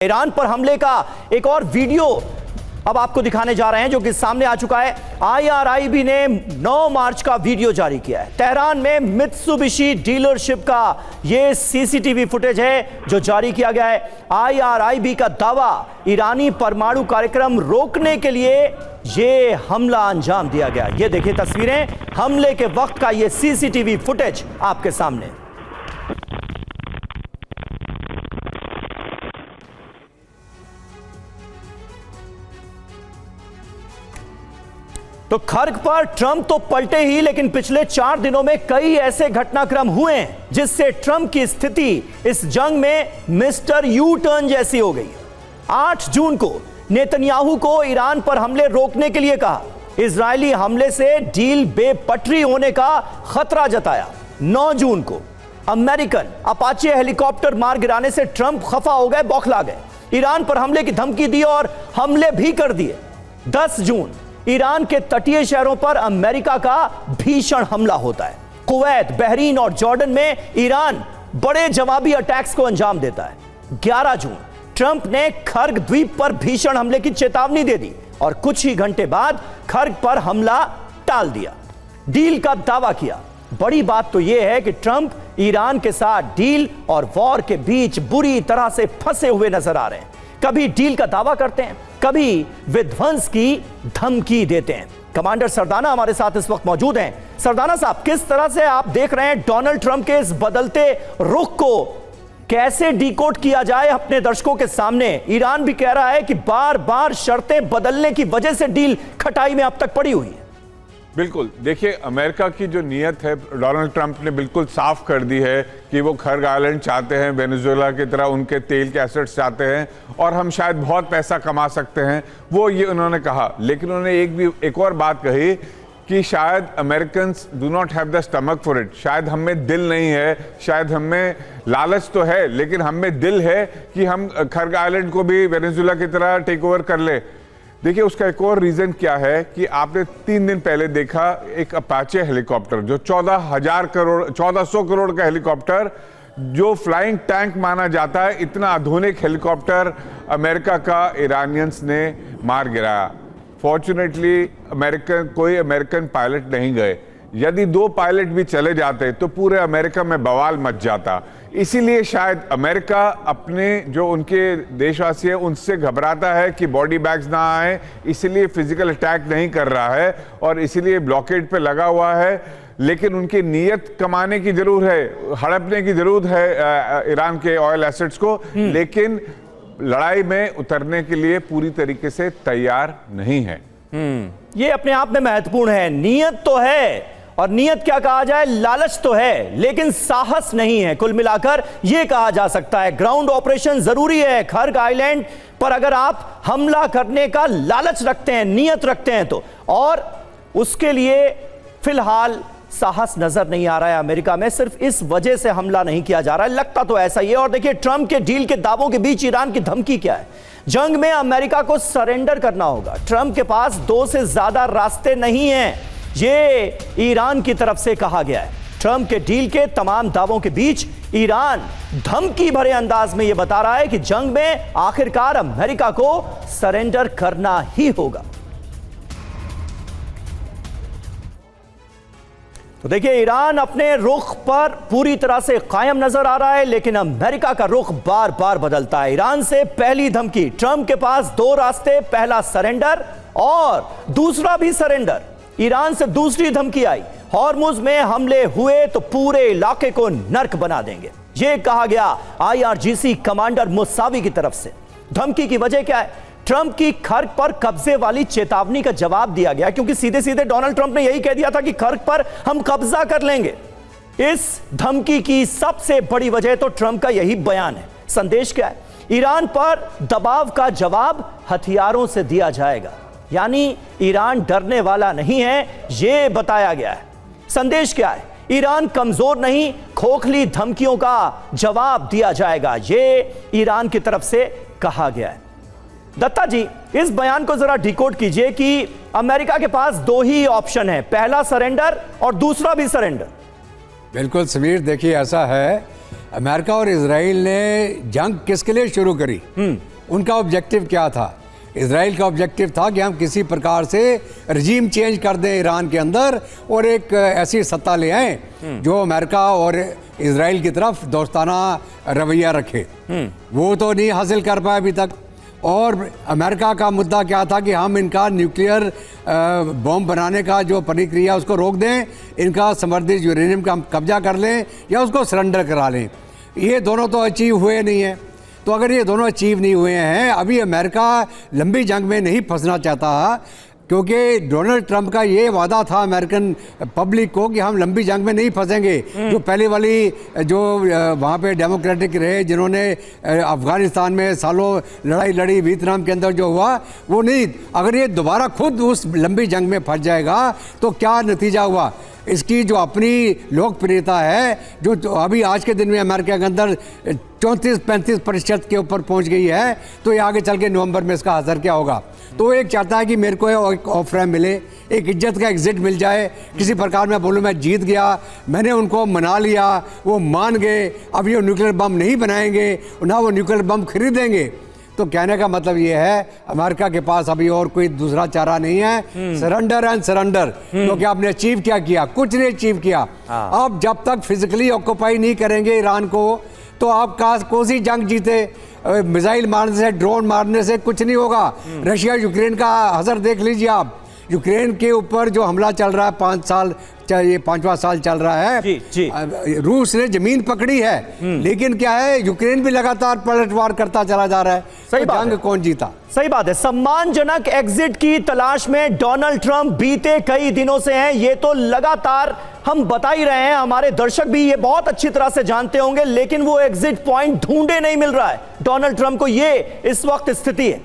Iran पर हमले का एक और वीडियो अब आपको दिखाने जा रहे हैं जो कि सामने आ चुका है। IRIB ने 9 मार्च का वीडियो जारी किया है। तेहरान में मित्सुबिशी डीलरशिप का यह सीसीटीवी फुटेज है जो जारी किया गया है। IRIB का दावा, ईरानी परमाणु कार्यक्रम रोकने के लिए यह हमला अंजाम दिया गया। ये देखिए तस्वीरें हमले के वक्त का, यह सीसीटीवी फुटेज आपके सामने। तो खर्ग पर ट्रंप तो पलटे ही, लेकिन पिछले 4 दिनों में कई ऐसे घटनाक्रम हुए हैं जिससे ट्रंप की स्थिति इस जंग में मिस्टर यू टर्न जैसी हो गई। 8 जून को नेतन्याहू को ईरान पर हमले रोकने के लिए कहा, इजरायली हमले से डील बेपटरी होने का खतरा जताया। 9 जून को अमेरिकन अपाचे हेलीकॉप्टर मार गिराने से ट्रंप खफा हो गए, बौखला गए, ईरान पर हमले की धमकी दी और हमले भी कर दिए। 10 जून ईरान के तटीय शहरों पर अमेरिका का भीषण हमला होता है। कुवैत, बहरीन और जॉर्डन में ईरान बड़े जवाबी अटैक्स को अंजाम देता है। 11 जून ट्रंप ने खर्ग द्वीप पर भीषण हमले की चेतावनी दे दी और कुछ ही घंटे बाद खर्ग पर हमला टाल दिया, डील का दावा किया। बड़ी बात तो यह है कि ट्रंप ईरान के साथ डील और वॉर के बीच बुरी तरह से फंसे हुए नजर आ रहे हैं। कभी डील का दावा करते हैं, कभी विध्वंस की धमकी देते हैं। कमांडर सरदाना हमारे साथ इस वक्त मौजूद हैं। सरदाना साहब, किस तरह से आप देख रहे हैं डोनाल्ड ट्रंप के इस बदलते रुख को? कैसे डिकोड किया जाए अपने दर्शकों के सामने? ईरान भी कह रहा है कि बार बार शर्तें बदलने की वजह से डील खटाई में अब तक पड़ी हुई है। बिल्कुल, देखिए अमेरिका की जो नीयत है डोनाल्ड ट्रंप ने बिल्कुल साफ कर दी है कि वो खर्ग आइलैंड चाहते हैं, वेनेजुएला की तरह उनके तेल के एसेट्स चाहते हैं और हम शायद बहुत पैसा कमा सकते हैं, वो ये उन्होंने कहा। लेकिन उन्होंने एक और बात कही कि शायद Americans do not have the stomach for it, शायद हमें दिल नहीं है, शायद हमें लालच तो है लेकिन हमें दिल है कि हम खर्ग आइलैंड को भी वेनेजुएला की तरह टेक ओवर कर ले। देखिए उसका एक और रीजन क्या है कि आपने 3 दिन पहले देखा एक अपाचे हेलीकॉप्टर जो 1400 करोड़ का हेलीकॉप्टर, जो फ्लाइंग टैंक माना जाता है, इतना आधुनिक हेलीकॉप्टर अमेरिका का ईरानियंस ने मार गिराया। फॉर्चुनेटली कोई अमेरिकन पायलट नहीं गए। यदि 2 पायलट भी चले जाते तो पूरे अमेरिका में बवाल मच जाता। इसीलिए शायद अमेरिका अपने जो उनके देशवासी हैं उनसे घबराता है कि बॉडी बैग्स ना आए, इसलिए फिजिकल अटैक नहीं कर रहा है और इसीलिए ब्लॉकेड पे लगा हुआ है। लेकिन उनकी नीयत कमाने की जरूर है, हड़पने की जरूरत है ईरान के ऑयल एसेट्स को, लेकिन लड़ाई में उतरने के लिए पूरी तरीके से तैयार नहीं है। ये अपने आप में महत्वपूर्ण है। नीयत तो है, और नीयत क्या कहा जाए, लालच तो है, लेकिन साहस नहीं है। कुल मिलाकर यह कहा जा सकता है ग्राउंड ऑपरेशन जरूरी है खर्ग आइलैंड पर अगर आप हमला करने का लालच रखते हैं, नीयत रखते हैं तो, और उसके लिए फिलहाल साहस नजर नहीं आ रहा है अमेरिका में। सिर्फ इस वजह से हमला नहीं किया जा रहा है, लगता तो ऐसा ही है। और देखिए ट्रंप के डील के दावों के बीच ईरान की धमकी क्या है। जंग में अमेरिका को सरेंडर करना होगा। ट्रंप के पास 2 से ज्यादा रास्ते नहीं हैं, ये ईरान की तरफ से कहा गया है। ट्रंप के डील के तमाम दावों के बीच ईरान धमकी भरे अंदाज में यह बता रहा है कि जंग में आखिरकार अमेरिका को सरेंडर करना ही होगा। तो देखिए ईरान अपने रुख पर पूरी तरह से कायम नजर आ रहा है, लेकिन अमेरिका का रुख बार बार बदलता है। ईरान से पहली धमकी, ट्रंप के पास 2 रास्ते, पहला सरेंडर और दूसरा भी सरेंडर। ईरान से दूसरी धमकी आई, हॉर्मुज में हमले हुए तो पूरे इलाके को नर्क बना देंगे, यह कहा गया IRGC कमांडर मुसावी की तरफ से। धमकी की वजह क्या है? ट्रंप की खर्ग पर कब्जे वाली चेतावनी का जवाब दिया गया, क्योंकि सीधे सीधे डोनाल्ड ट्रंप ने यही कह दिया था कि खर्ग पर हम कब्जा कर लेंगे। इस धमकी की सबसे बड़ी वजह तो ट्रंप का यही बयान है। संदेश क्या है? ईरान पर दबाव का जवाब हथियारों से दिया जाएगा, यानी ईरान डरने वाला नहीं है, यह बताया गया है। संदेश क्या है? ईरान कमजोर नहीं, खोखली धमकियों का जवाब दिया जाएगा, यह ईरान की तरफ से कहा गया है। दत्ता जी, इस बयान को जरा डिकोड कीजिए कि अमेरिका के पास 2 ही ऑप्शन है, पहला सरेंडर और दूसरा भी सरेंडर। बिल्कुल समीर, देखिए ऐसा है, अमेरिका और इजराइल ने जंग किसके लिए शुरू करी? उनका ऑब्जेक्टिव क्या था? इजराइल का ऑब्जेक्टिव था कि हम किसी प्रकार से रजीम चेंज कर दें ईरान के अंदर और एक ऐसी सत्ता ले आए जो अमेरिका और इजराइल की तरफ दोस्ताना रवैया रखे। वो तो नहीं हासिल कर पाए अभी तक। और अमेरिका का मुद्दा क्या था कि हम इनका न्यूक्लियर बॉम्ब बनाने का जो प्रक्रिया उसको रोक दें, इनका समृद्ध यूरेनियम का हम कब्जा कर लें या उसको सरेंडर करा लें। ये दोनों तो अचीव हुए नहीं हैं। तो अगर ये दोनों अचीव नहीं हुए हैं, अभी अमेरिका लंबी जंग में नहीं फंसना चाहता, क्योंकि डोनाल्ड ट्रंप का ये वादा था अमेरिकन पब्लिक को कि हम लंबी जंग में नहीं फंसेंगे। जो पहले वाली जो वहाँ पे डेमोक्रेटिक रहे, जिन्होंने अफगानिस्तान में सालों लड़ाई लड़ी, वियतनाम के अंदर जो हुआ वो नहीं। अगर ये दोबारा खुद उस लंबी जंग में फंस जाएगा तो क्या नतीजा हुआ? इसकी जो अपनी लोकप्रियता है, जो अभी आज के दिन में अमेरिका के अंदर 34-35% के ऊपर पहुंच गई है, तो ये आगे चल के नवंबर में इसका असर क्या होगा? तो एक चाहता है कि मेरे को एक ऑफ रैम्प मिले, एक इज्जत का एग्जिट मिल जाए, किसी प्रकार मैं बोलूँ मैं जीत गया, मैंने उनको मना लिया, वो मान गए, अब ये न्यूक्लियर बम नहीं बनाएंगे, ना वो न्यूक्लियर बम खरीदेंगे। तो कहने का मतलब ये है अमेरिका के पास अभी और कोई दूसरा चारा नहीं है, सरेंडर एंड सरेंडर। क्योंकि आपने अचीव क्या किया? कुछ नहीं अचीव किया। आप जब तक फिजिकली ऑक्यूपाई नहीं करेंगे ईरान को, तो आप कौन सी जंग जीते? मिसाइल मारने से, ड्रोन मारने से कुछ नहीं होगा। रशिया यूक्रेन का असर देख लीजिए आप। यूक्रेन के ऊपर जो हमला चल रहा है 5 साल, ये 5वां साल चल रहा है। जी। रूस ने जमीन पकड़ी है, लेकिन क्या है, यूक्रेन भी लगातार पलटवार करता चला जा रहा है। सही तो बात जंग है। कौन जीता? सही बात है। सम्मानजनक एग्जिट की तलाश में डोनाल्ड ट्रंप बीते कई दिनों से हैं। ये तो लगातार हम बता ही रहे हैं, हमारे दर्शक भी ये बहुत अच्छी तरह से जानते होंगे, लेकिन वो एग्जिट पॉइंट ढूंढे नहीं मिल रहा है डोनाल्ड ट्रंप को। ये इस वक्त स्थिति है।